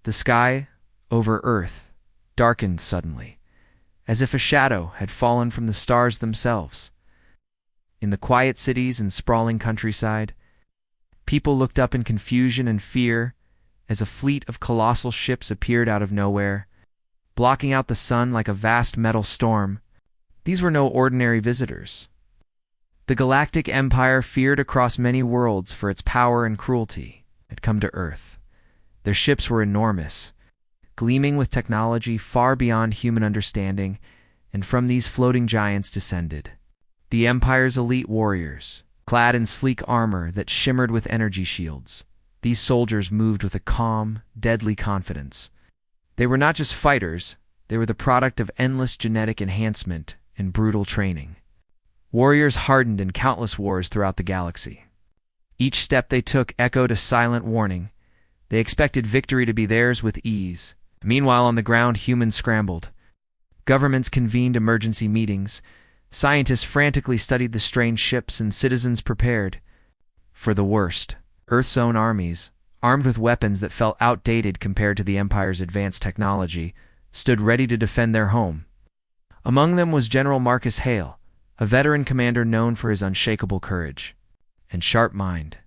The sky over Earth darkened suddenly, as if a shadow had fallen from the stars themselves. In the quiet cities and sprawling countryside, people looked up in confusion and fear as a fleet of colossal ships appeared out of nowhere, blocking out the sun like a vast metal storm. These were no ordinary visitors. The Galactic Empire, feared across many worlds for its power and cruelty, had come to Earth. Their ships were enormous, gleaming with technology far beyond human understanding, and from these floating giants descended the Empire's elite warriors, clad in sleek armor that shimmered with energy shields. These soldiers moved with a calm, deadly confidence. They were not just fighters, they were the product of endless genetic enhancement and brutal training. Warriors hardened in countless wars throughout the galaxy. Each step they took echoed a silent warning. They expected victory to be theirs with ease. Meanwhile, on the ground, humans scrambled. Governments convened emergency meetings. Scientists frantically studied the strange ships, and citizens prepared for the worst. Earth's own armies, armed with weapons that felt outdated compared to the Empire's advanced technology, stood ready to defend their home. Among them was General Marcus Hale, a veteran commander known for his unshakable courage and sharp mind.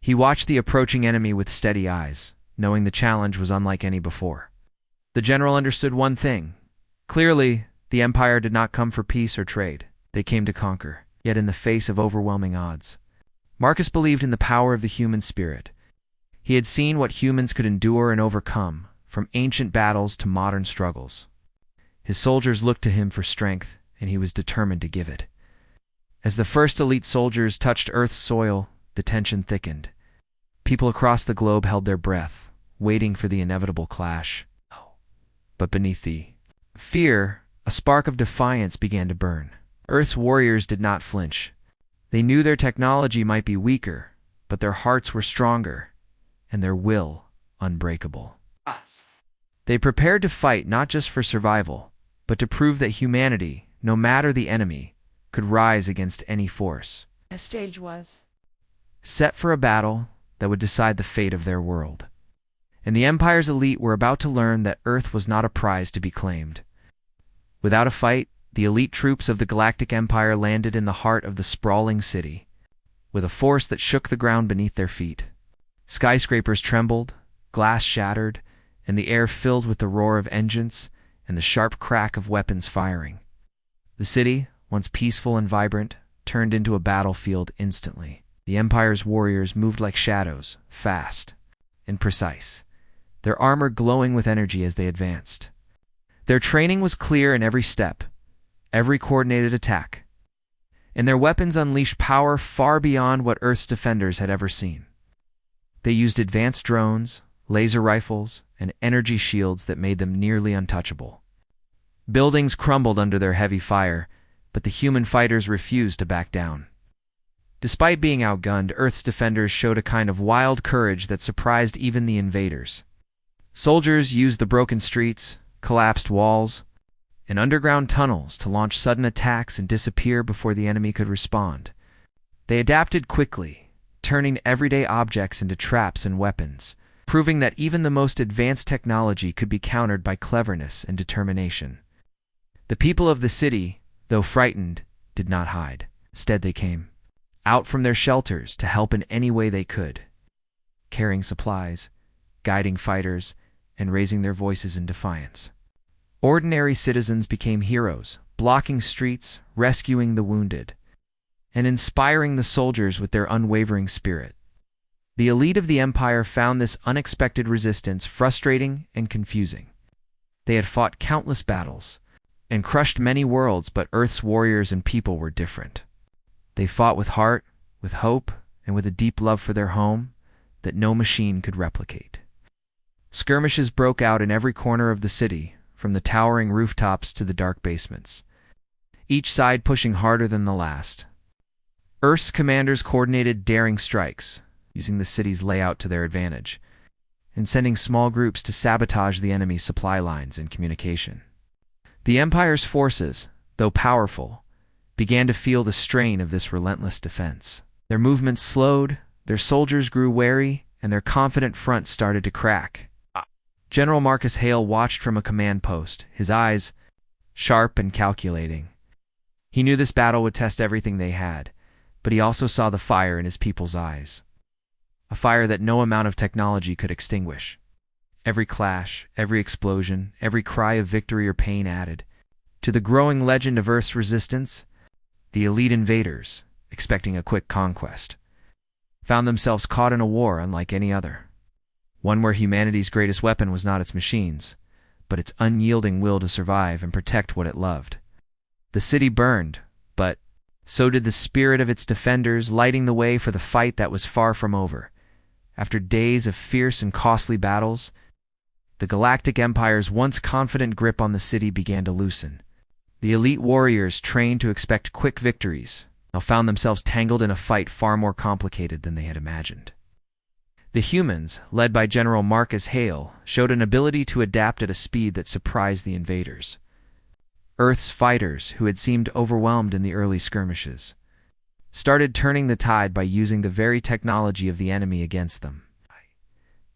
He watched the approaching enemy with steady eyes, knowing the challenge was unlike any before. The general understood one thing. Clearly, the Empire did not come for peace or trade. They came to conquer, yet in the face of overwhelming odds. Marcus believed in the power of the human spirit. He had seen what humans could endure and overcome, from ancient battles to modern struggles. His soldiers looked to him for strength, and he was determined to give it. As the first elite soldiers touched Earth's soil, the tension thickened. People across the globe held their breath, waiting for the inevitable clash. But beneath the fear, a spark of defiance began to burn. Earth's warriors did not flinch. They knew their technology might be weaker, but their hearts were stronger, and their will unbreakable. They prepared to fight not just for survival, but to prove that humanity, no matter the enemy, could rise against any force. The stage was set for a battle that would decide the fate of their world. And the Empire's elite were about to learn that Earth was not a prize to be claimed. Without a fight, the elite troops of the Galactic Empire landed in the heart of the sprawling city, with a force that shook the ground beneath their feet. Skyscrapers trembled, glass shattered, and the air filled with the roar of engines and the sharp crack of weapons firing. The city, once peaceful and vibrant, turned into a battlefield instantly. The Empire's warriors moved like shadows, fast and precise, their armor glowing with energy as they advanced. Their training was clear in every step, every coordinated attack, and their weapons unleashed power far beyond what Earth's defenders had ever seen. They used advanced drones, laser rifles, and energy shields that made them nearly untouchable. Buildings crumbled under their heavy fire, but the human fighters refused to back down. Despite being outgunned, Earth's defenders showed a kind of wild courage that surprised even the invaders. Soldiers used the broken streets, collapsed walls, and underground tunnels to launch sudden attacks and disappear before the enemy could respond. They adapted quickly, turning everyday objects into traps and weapons, proving that even the most advanced technology could be countered by cleverness and determination. The people of the city, though frightened, did not hide. Instead, they came out from their shelters to help in any way they could, carrying supplies, guiding fighters, and raising their voices in defiance. Ordinary citizens became heroes, blocking streets, rescuing the wounded, and inspiring the soldiers with their unwavering spirit. The elite of the Empire found this unexpected resistance frustrating and confusing. They had fought countless battles and crushed many worlds, but Earth's warriors and people were different. They fought with heart, with hope, and with a deep love for their home that no machine could replicate. Skirmishes broke out in every corner of the city, from the towering rooftops to the dark basements, each side pushing harder than the last. Earth's commanders coordinated daring strikes, using the city's layout to their advantage, and sending small groups to sabotage the enemy's supply lines and communication. The Empire's forces, though powerful, began to feel the strain of this relentless defense. Their movements slowed, their soldiers grew wary, and their confident front started to crack. General Marcus Hale watched from a command post, his eyes sharp and calculating. He knew this battle would test everything they had, but he also saw the fire in his people's eyes. A fire that no amount of technology could extinguish. Every clash, every explosion, every cry of victory or pain added to the growing legend of Earth's resistance. The elite invaders, expecting a quick conquest, found themselves caught in a war unlike any other. One where humanity's greatest weapon was not its machines, but its unyielding will to survive and protect what it loved. The city burned, but so did the spirit of its defenders, lighting the way for the fight that was far from over. After days of fierce and costly battles, the Galactic Empire's once confident grip on the city began to loosen. The elite warriors, trained to expect quick victories, now found themselves tangled in a fight far more complicated than they had imagined. The humans, led by General Marcus Hale, showed an ability to adapt at a speed that surprised the invaders. Earth's fighters, who had seemed overwhelmed in the early skirmishes, started turning the tide by using the very technology of the enemy against them.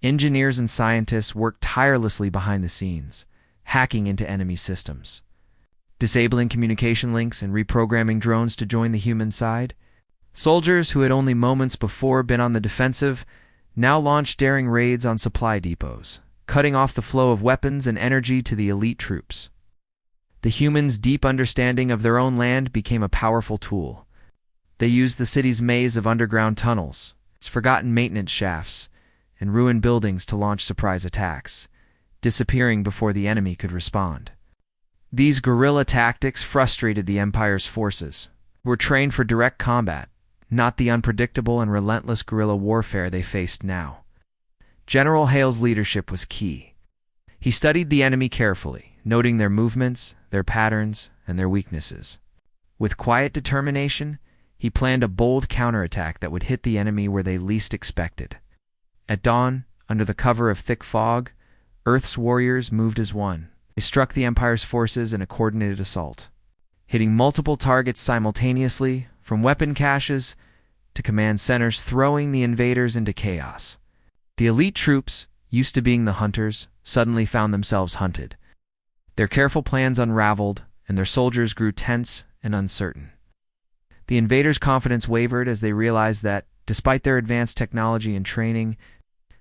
Engineers and scientists worked tirelessly behind the scenes, hacking into enemy systems, disabling communication links and reprogramming drones to join the human side. Soldiers who had only moments before been on the defensive now launched daring raids on supply depots, cutting off the flow of weapons and energy to the elite troops. The humans' deep understanding of their own land became a powerful tool. They used the city's maze of underground tunnels, its forgotten maintenance shafts, and ruined buildings to launch surprise attacks, disappearing before the enemy could respond. These guerrilla tactics frustrated the Empire's forces, who were trained for direct combat, not the unpredictable and relentless guerrilla warfare they faced now. General Hale's leadership was key. He studied the enemy carefully, noting their movements, their patterns, and their weaknesses. With quiet determination, he planned a bold counterattack that would hit the enemy where they least expected. At dawn, under the cover of thick fog, Earth's warriors moved as one. They struck the Empire's forces in a coordinated assault, hitting multiple targets simultaneously, from weapon caches to command centers, throwing the invaders into chaos. The elite troops, used to being the hunters, suddenly found themselves hunted. Their careful plans unraveled, and their soldiers grew tense and uncertain. The invaders' confidence wavered as they realized that, despite their advanced technology and training,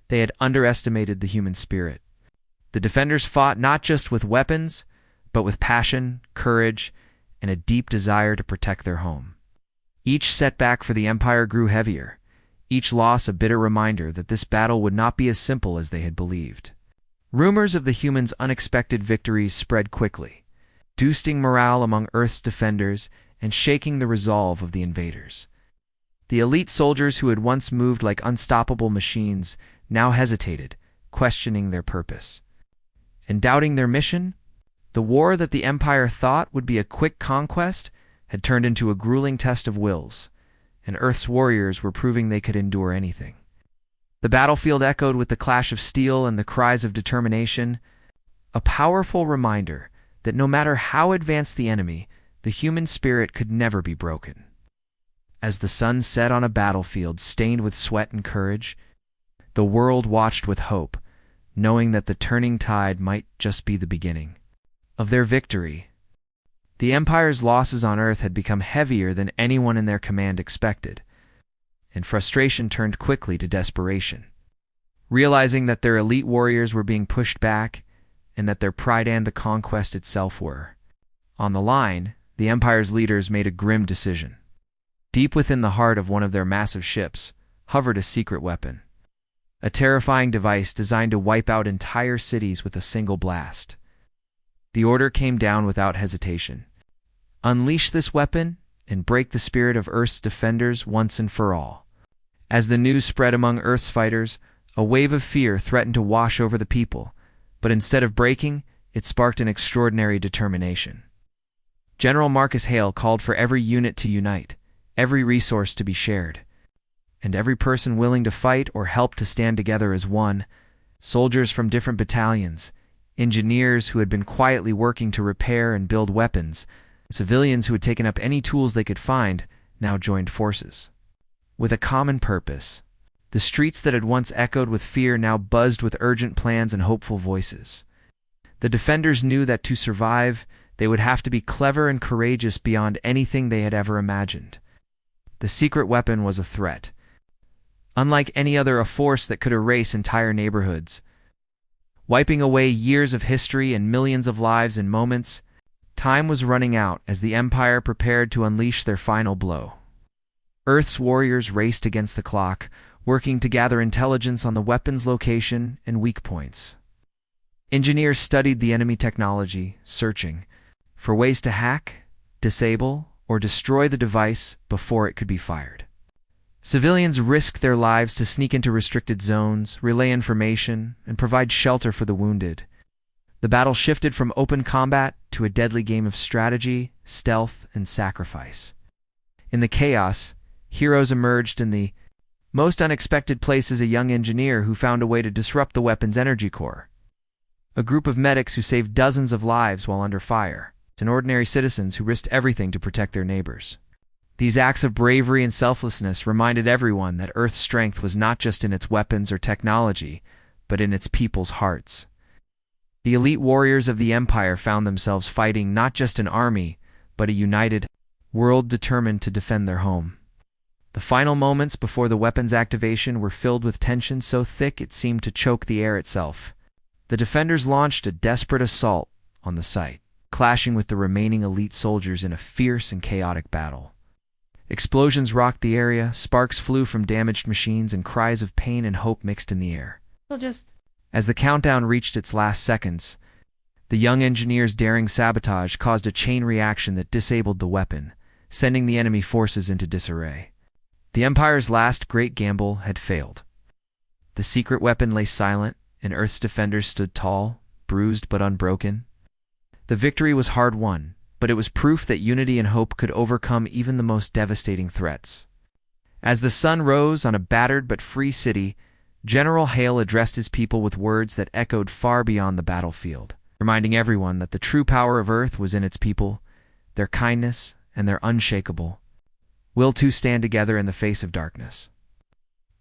they had underestimated the human spirit. The defenders fought not just with weapons, but with passion, courage, and a deep desire to protect their home. Each setback for the Empire grew heavier, each loss a bitter reminder that this battle would not be as simple as they had believed. Rumors of the humans' unexpected victories spread quickly, boosting morale among Earth's defenders and shaking the resolve of the invaders. The elite soldiers who had once moved like unstoppable machines now hesitated, questioning their purpose and doubting their mission. The war that the Empire thought would be a quick conquest had turned into a grueling test of wills, and Earth's warriors were proving they could endure anything. The battlefield echoed with the clash of steel and the cries of determination, a powerful reminder that no matter how advanced the enemy, the human spirit could never be broken. As the sun set on a battlefield stained with sweat and courage, the world watched with hope, knowing that the turning tide might just be the beginning of their victory. The Empire's losses on Earth had become heavier than anyone in their command expected, and frustration turned quickly to desperation. Realizing that their elite warriors were being pushed back, and that their pride and the conquest itself were on the line, the Empire's leaders made a grim decision. Deep within the heart of one of their massive ships hovered a secret weapon, a terrifying device designed to wipe out entire cities with a single blast. The order came down without hesitation. Unleash this weapon and break the spirit of Earth's defenders once and for all. As the news spread among Earth's fighters, a wave of fear threatened to wash over the people, but instead of breaking, it sparked an extraordinary determination. General Marcus Hale called for every unit to unite, every resource to be shared, and every person willing to fight or help to stand together as one. Soldiers from different battalions, engineers who had been quietly working to repair and build weapons, and civilians who had taken up any tools they could find, now joined forces. With a common purpose, The streets that had once echoed with fear now buzzed with urgent plans and hopeful voices. The defenders knew that to survive, they would have to be clever and courageous beyond anything they had ever imagined. The secret weapon was a threat. Unlike any other, a force that could erase entire neighborhoods, wiping away years of history and millions of lives in moments. Time was running out as the Empire prepared to unleash their final blow. Earth's warriors raced against the clock, working to gather intelligence on the weapon's location and weak points. Engineers studied the enemy technology, searching for ways to hack, disable, or destroy the device before it could be fired. Civilians risked their lives to sneak into restricted zones, relay information, and provide shelter for the wounded. The battle shifted from open combat to a deadly game of strategy, stealth, and sacrifice. In the chaos, heroes emerged in the most unexpected places: a young engineer who found a way to disrupt the weapon's energy core, a group of medics who saved dozens of lives while under fire, and ordinary citizens who risked everything to protect their neighbors. These acts of bravery and selflessness reminded everyone that Earth's strength was not just in its weapons or technology, but in its people's hearts. The elite warriors of the Empire found themselves fighting not just an army, but a united world determined to defend their home. The final moments before the weapon's activation were filled with tension so thick it seemed to choke the air itself. The defenders launched a desperate assault on the site, clashing with the remaining elite soldiers in a fierce and chaotic battle. Explosions rocked the area, sparks flew from damaged machines, and cries of pain and hope mixed in the air. As the countdown reached its last seconds, the young engineer's daring sabotage caused a chain reaction that disabled the weapon, sending the enemy forces into disarray. The Empire's last great gamble had failed. The secret weapon lay silent, and Earth's defenders stood tall, bruised but unbroken. The victory was hard-won, but it was proof that unity and hope could overcome even the most devastating threats. As the sun rose on a battered but free city, General Hale addressed his people with words that echoed far beyond the battlefield, reminding everyone that the true power of Earth was in its people, their kindness, and their unshakable will to stand together in the face of darkness.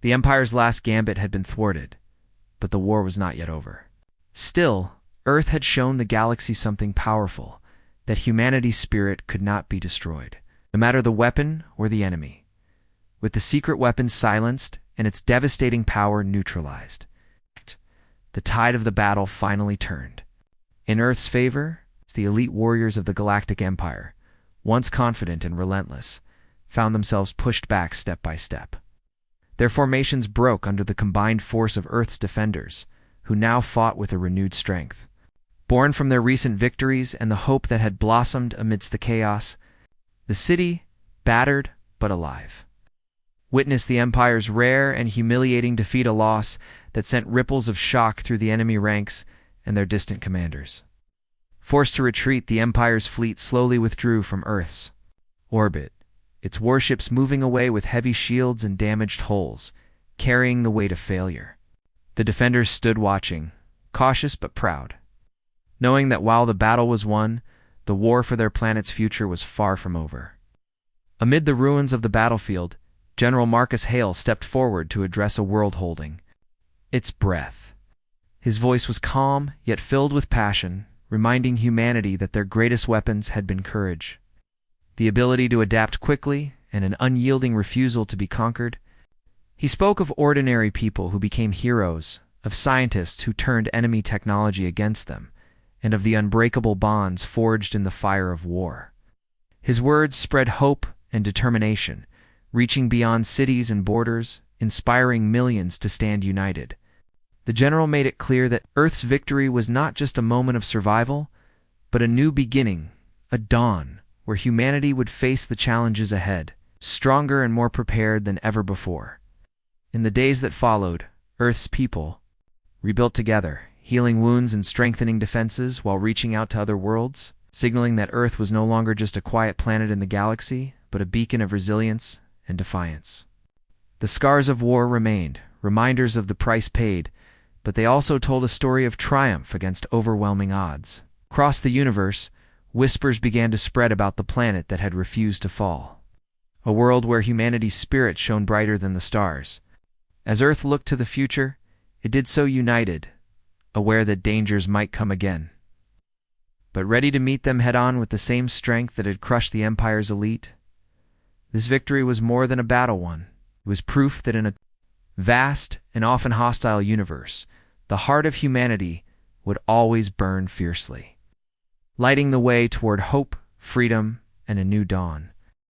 The Empire's last gambit had been thwarted, but the war was not yet over. Still, Earth had shown the galaxy something powerful, that humanity's spirit could not be destroyed, no matter the weapon or the enemy. With the secret weapon silenced and its devastating power neutralized, the tide of the battle finally turned. In Earth's favor, the elite warriors of the Galactic Empire, once confident and relentless, found themselves pushed back step by step. Their formations broke under the combined force of Earth's defenders, who now fought with a renewed strength. Born from their recent victories and the hope that had blossomed amidst the chaos, the city, battered but alive, witnessed the Empire's rare and humiliating defeat, a loss that sent ripples of shock through the enemy ranks and their distant commanders. Forced to retreat, the Empire's fleet slowly withdrew from Earth's orbit, its warships moving away with heavy shields and damaged hulls, carrying the weight of failure. The defenders stood watching, cautious but proud, knowing that while the battle was won, the war for their planet's future was far from over. Amid the ruins of the battlefield, General Marcus Hale stepped forward to address a world holding its breath. His voice was calm, yet filled with passion, reminding humanity that their greatest weapons had been courage, the ability to adapt quickly, and an unyielding refusal to be conquered. He spoke of ordinary people who became heroes, of scientists who turned enemy technology against them, and of the unbreakable bonds forged in the fire of war. His words spread hope and determination, reaching beyond cities and borders, inspiring millions to stand united. The general made it clear that Earth's victory was not just a moment of survival, but a new beginning, a dawn, where humanity would face the challenges ahead, stronger and more prepared than ever before. In the days that followed, Earth's people rebuilt together, healing wounds and strengthening defenses while reaching out to other worlds, signaling that Earth was no longer just a quiet planet in the galaxy, but a beacon of resilience and defiance. The scars of war remained, reminders of the price paid, but they also told a story of triumph against overwhelming odds. Across the universe, whispers began to spread about the planet that had refused to fall, a world where humanity's spirit shone brighter than the stars. As Earth looked to the future, it did so united, aware that dangers might come again, but ready to meet them head-on with the same strength that had crushed the Empire's elite. This victory was more than a battle won. It was proof that in a vast and often hostile universe, the heart of humanity would always burn fiercely, lighting the way toward hope, freedom, and a new dawn.